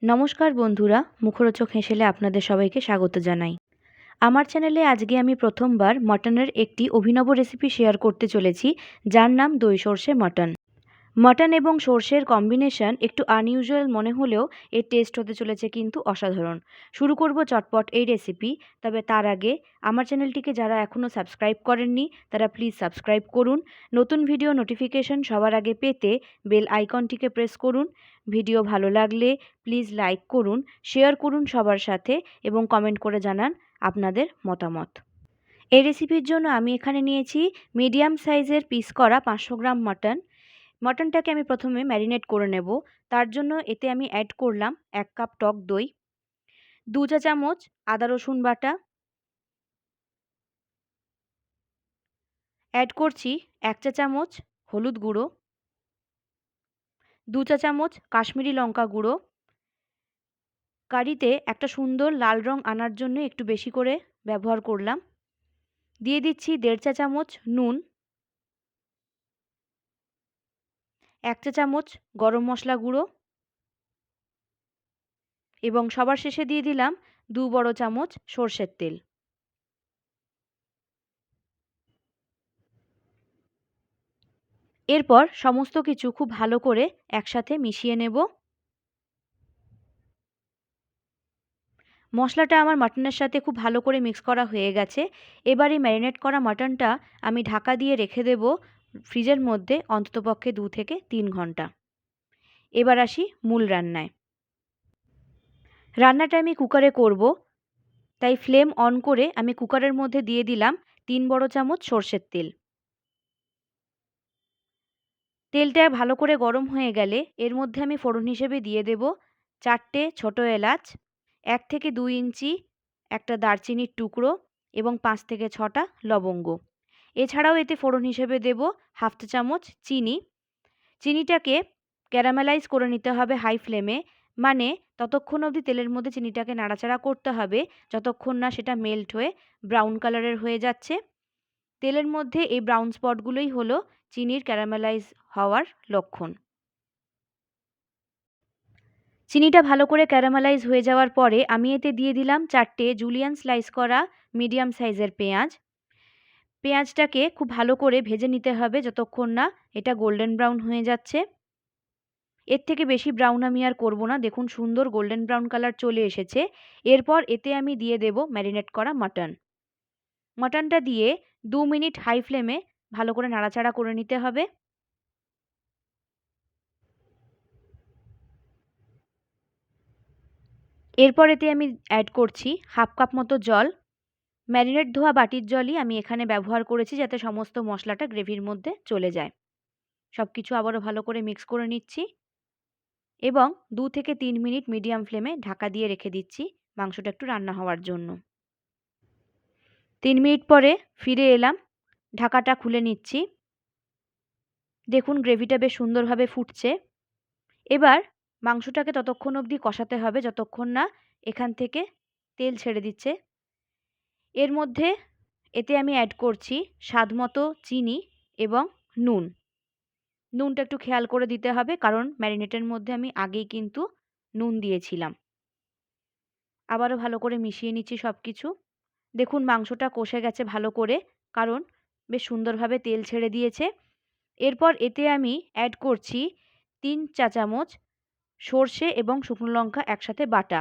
নমস্কার বন্ধুরা, মুখরোচক হেসেলে আপনাদের সবাইকে স্বাগত জানাই। আমার চ্যানেলে আজকে আমি প্রথমবার মটনের একটি অভিনব রেসিপি শেয়ার করতে চলেছি, যার নাম দই সরষে মটন। মটন এবং সরষের কম্বিনেশন একটু আনইউজুয়াল মনে হলেও এর টেস্ট হতে চলেছে কিন্তু অসাধারণ। শুরু করব চটপট এই রেসিপি। তবে তার আগে আমার চ্যানেলটিকে যারা এখনও সাবস্ক্রাইব করেননি তারা প্লিজ সাবস্ক্রাইব করুন। নতুন ভিডিও নোটিফিকেশন সবার আগে পেতে বেল আইকনটিকে প্রেস করুন। ভিডিও ভালো লাগলে প্লিজ লাইক করুন, শেয়ার করুন সবার সাথে এবং কমেন্ট করে জানান আপনাদের মতামত। এই রেসিপির জন্য আমি এখানে নিয়েছি মিডিয়াম সাইজের পিস করা 500 গ্রাম মটন। মটনটাকে আমি প্রথমে ম্যারিনেট করে নেব। তার জন্য এতে আমি অ্যাড করলাম 1 কাপ টক দই, 2 চা চামচ আদা রসুন বাটা, অ্যাড করছি 1 চা চামচ হলুদ গুঁড়ো, 2 চা চামচ কাশ্মীরি লঙ্কা গুঁড়ো। কারিতে একটা সুন্দর লাল রং আনার জন্য একটু বেশি করে ব্যবহার করলাম। দিয়ে দিচ্ছি 1.5 চা চামচ নুন, 1 চা চামচ গরম মশলা গুঁড়ো এবং সবার শেষে দিয়ে দিলাম 2 বড় চামচ সরষের তেল। এরপর সমস্ত কিছু খুব ভালো করে একসাথে মিশিয়ে নেব। মশলাটা আমার মাটনের সাথে খুব ভালো করে মিক্স করা হয়ে গেছে। এবার এই ম্যারিনেট করা মাটনটা আমি ঢাকা দিয়ে রেখে দেব ফ্রিজের মধ্যে অন্ততপক্ষে 2 থেকে 3 ঘন্টা। এবার আসি মূল রান্নায়। রান্নাটা আমি কুকারে করব, তাই ফ্লেম অন করে আমি কুকারের মধ্যে দিয়ে দিলাম 3 বড় চামচ সরষের তেল। তেলটা ভালো করে গরম হয়ে গেলে এর মধ্যে আমি ফোড়ন হিসেবে দিয়ে দেব 4টে ছোট এলাচ, 1 থেকে 2 ইঞ্চি একটা দারচিনির টুকরো এবং 5 থেকে 6টা লবঙ্গ। এছাড়াও এতে ফোড়ন হিসেবে দেব হাফ চা চামচ চিনি। চিনিটাকে ক্যারামেলাইজ করে নিতে হবে হাই ফ্লেমে, মানে ততক্ষণ অবধি তেলের মধ্যে চিনিটাকে নাড়াচাড়া করতে হবে যতক্ষণ না সেটা মেল্ট হয়ে ব্রাউন কালারের হয়ে যাচ্ছে। তেলের মধ্যে এই ব্রাউন স্পটগুলোই হলো চিনির ক্যারামেলাইজ হওয়ার লক্ষণ। চিনিটা ভালো করে ক্যারামেলাইজ হয়ে যাওয়ার পরে আমি এতে দিয়ে দিলাম 4টে জুলিয়ান স্লাইস করা মিডিয়াম সাইজের পেঁয়াজ। পেঁয়াজটাকে খুব ভালো করে ভেজে নিতে হবে যতক্ষণ না এটা গোল্ডেন ব্রাউন হয়ে যাচ্ছে। এর থেকে বেশি ব্রাউন আমি আর করব না। দেখুন সুন্দর গোল্ডেন ব্রাউন কালার চলে এসেছে। এরপর এতে আমি দিয়ে দেব ম্যারিনেট করা মাটন। মাটনটা দিয়ে 2 মিনিট হাই ফ্লেমে ভালো করে নাড়াচাড়া করে নিতে হবে। এরপর এতে আমি অ্যাড করছি হাফ কাপ মতো জল। ম্যারিনেট ধোয়া বাটির জলই আমি এখানে ব্যবহার করেছি যাতে সমস্ত মশলাটা গ্রেভির মধ্যে চলে যায়। সবকিছু আবারও ভালো করে মিক্স করে নিচ্ছি এবং 2 থেকে 3 মিনিট মিডিয়াম ফ্লেমে ঢাকা দিয়ে রেখে দিচ্ছি মাংসটা একটু রান্না হওয়ার জন্য। 3 মিনিট পরে ফিরে এলাম। ঢাকাটা খুলে নিচ্ছি। দেখুন গ্রেভিটা বেশ সুন্দরভাবে ফুটছে। এবার মাংসটাকে ততক্ষণ অবধি কষাতে হবে যতক্ষণ না এখান থেকে তেল ছেড়ে দিচ্ছে। এর মধ্যে এতে আমি অ্যাড করছি স্বাদমতো চিনি এবং নুন। নুনটা একটু খেয়াল করে দিতে হবে কারণ ম্যারিনেটের মধ্যে আমি আগেই কিন্তু নুন দিয়েছিলাম। আবারও ভালো করে মিশিয়ে নিচ্ছি সবকিছু। দেখুন মাংসটা কষে গেছে ভালো করে কারণ বেশ সুন্দরভাবে তেল ছেড়ে দিয়েছে। এরপর এতে আমি অ্যাড করছি 3 চা চামচ সরষে এবং শুকনো লঙ্কা একসাথে বাটা।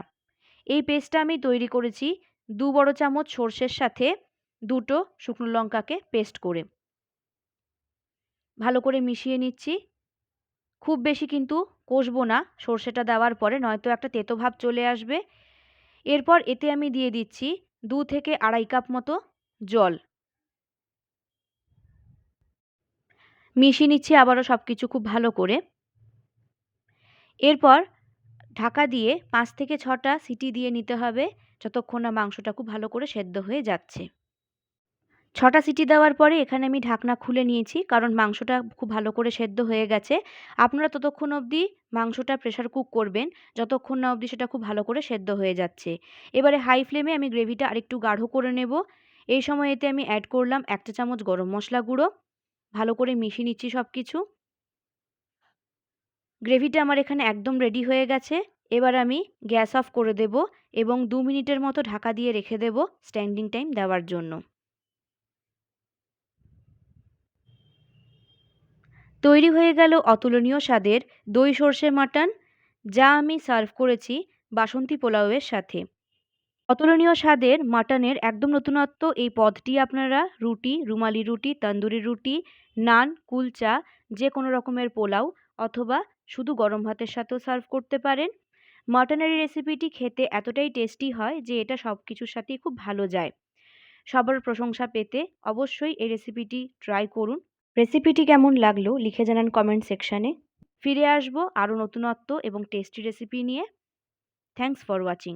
এই পেস্টটা আমি তৈরি করেছি 2 বড় চামচ সরষের সাথে 2টো শুকনো লঙ্কাকে পেস্ট করে। ভালো করে মিশিয়ে নিচ্ছি। খুব বেশি কিন্তু কষবো না সরষেটা দেওয়ার পরে, নয়তো একটা তেতো ভাব চলে আসবে। এরপর এতে আমি দিয়ে দিচ্ছি 2 থেকে আড়াই কাপ মতো জল। মিশিয়ে নিচ্ছি আবারও সবকিছু খুব ভালো করে। এরপর ঢাকা দিয়ে 5 থেকে 6টা সিটি দিয়ে নিতে হবে যতক্ষণ না মাংসটা খুব ভালো করে সেদ্ধ হয়ে যাচ্ছে। 6টা সিটি দেওয়ার পরে এখানে আমি ঢাকনা খুলে নিয়েছি কারণ মাংসটা খুব ভালো করে সেদ্ধ হয়ে গেছে। আপনারা ততক্ষণ অবধি মাংসটা প্রেশার কুক করবেন যতক্ষণ না অবধি সেটা খুব ভালো করে সেদ্ধ হয়ে যাচ্ছে। এবারে হাই ফ্লেমে আমি গ্রেভিটা আরেকটু গাঢ় করে নেব। এই সময় এতে আমি অ্যাড করলাম 1 চা চামচ গরম মশলা গুঁড়ো। ভালো করে মিশিয়ে নিচ্ছি সবকিছু। গ্রেভিটা আমার এখানে একদম রেডি হয়ে গেছে। এবার আমি গ্যাস অফ করে দেব এবং 2 মিনিটের মতো ঢাকা দিয়ে রেখে দেব স্ট্যান্ডিং টাইম দেওয়ার জন্য। তৈরি হয়ে গেল অতুলনীয় স্বাদের দই সর্ষে মাটন, যা আমি সার্ভ করেছি বাসন্তী পোলাওয়ের সাথে। অতুলনীয় স্বাদের মাটনের একদম নতুনত্ব এই পদটি আপনারা রুটি, রুমালি রুটি, তন্দুরি রুটি, নান, কুলচা, যে কোনো রকমের পোলাও অথবা শুধু গরম ভাতের সাথেও সার্ভ করতে পারেন। মাটনের এই রেসিপিটি খেতে এতটাই টেস্টি হয় যে এটা সব কিছুর সাথেই খুব ভালো যায়। সবার প্রশংসা পেতে অবশ্যই এই রেসিপিটি ট্রাই করুন। রেসিপিটি কেমন লাগলো লিখে জানান কমেন্ট সেকশনে। ফিরে আসবো আরও নতুনত্ব এবং টেস্টি রেসিপি নিয়ে। Thanks for watching.